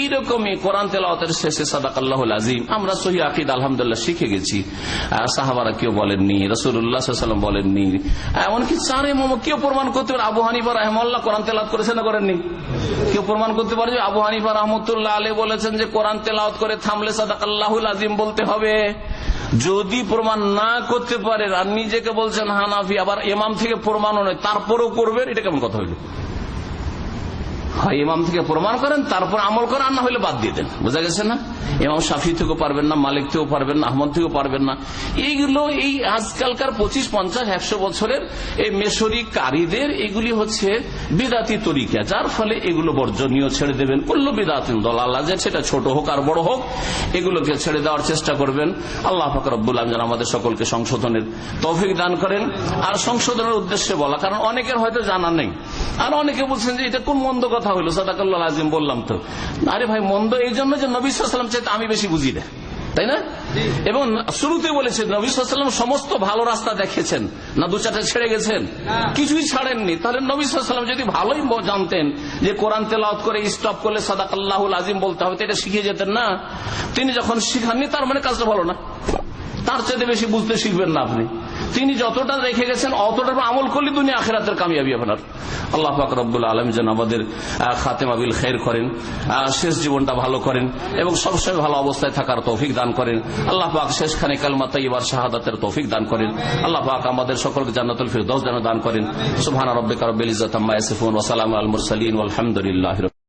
এইরকমই কোরআন তেলাওয়াতের শেষে সাদাকাল্লাহুল আযীম আমরা সহিহ আকীদা আলহামদুলিল্লাহ শিখে গেছি। সাহাবারা কেউ বলেননি, রাসূলুল্লাহ সাল্লাল্লাহু আলাইহি ওয়াসাল্লাম বলেননি, এমনকি চার ইমাম কেউ প্রমাণ করতে পারে। আবু হানিফা রাহিমাহুল্লাহ কোরআন তেলাওয়াত করেছেন না করেননি? কেউ প্রমাণ করতে পারে যে আবু হানিফা রাহমাতুল্লাহ আলাইহি বলেছেন যে কোরআন তেলাওয়াত করে থামলে সাদাকাল্লাহুল আযীম বলতে হবে? যদি প্রমাণ না করতে পারে আর নিজেকে বলছেন হানাফি, আবার ইমাম থেকে প্রমাণও নয় তারপরেও করবেন, এটা কেমন কথা হইল? হয় ইমাম থেকে প্রমাণ করেন তারপর আমল করেন, আর না হলে বাদ দিয়ে দেন। বোঝা গেছে না? ইমাম শাফি থেকেও পারবেন না, মালিক থেকেও পারবেন না, আহমদ থেকেও পারবেন না। এইগুলো এই আজকালকার 25, 50, 100 বছরের এই মেশরি কারীদের এগুলি হচ্ছে বিদাতি তরিকা, যার ফলে এগুলো বর্জনীয় ছেড়ে দেবেন। কুল্লু বিদাতিন দালালা, যে সেটা ছোট হোক আর বড় হোক এগুলোকে ছেড়ে দেওয়ার চেষ্টা করবেন। আল্লাহ পাক রব্বুল আলামিন আমাদের সকলকে সংশোধনের তৌফিক দান করেন। আর সংশোধনের উদ্দেশ্যে বলা, কারণ অনেকের হয়তো জানা নেই, আর অনেকে বলছেন যে এটা কোন মন্দ কথা হলো, সাদাকাল্লাহুল আযীম বললাম তো। আরে ভাই, মন্দ এই জন্য যে নবী সাল্লাল্লাহু আলাইহি ওয়াসাল্লাম চাইতে আমি বেশি বুঝি না, তাই না? এবং শুরুতে বলেছেন নবী সাল্লাল্লাহু আলাইহি ওয়াসাল্লাম সমস্ত ভালো রাস্তা দেখেছেন না, দু চারটা ছেড়ে গেছেন? কিছুই ছাড়েননি। তাহলে নবী সাল্লাল্লাহু আলাইহি ওয়াসাল্লাম যদি ভালোই জানতেন যে কোরআন তেলাওয়াত করে স্টপ করলে সাদাকাল্লাহুল আযীম বলতে হবে, তো এটা শিখিয়ে যেতেন না? তিনি যখন শিখাননি তার মানে কাজটা ভালো না, তার চাইতে বেশি বুঝতে শিখবেন না আপনি। তিনি যতটা রেখে গেছেন অতটা আমল করলে দুনিয়া আখিরাতের কামিয়াবি আপনার। আল্লাহ পাক রব্বুল আলামিন যেন আমাদের খাতেমা বিল খায়র করেন, শেষ জীবনটা ভালো করেন এবং সবসময় ভালো অবস্থায় থাকার তৌফিক দান করেন। আল্লাহ পাক শেষখানে কালিমা তাইয়্যিবার শাহাদাতের তৌফিক দান করেন। আল্লাহ পাক আমাদের সকলকে জান্নাতুল ফিরদাউস যেন দান করেন। সুবহান রাব্বিকা রাব্বিল ইজ্জাতি আম্মা ইয়াসিফুন ওয়া সালামুন আলাল মুরসালিন ওয়ালহামদুলিল্লাহি।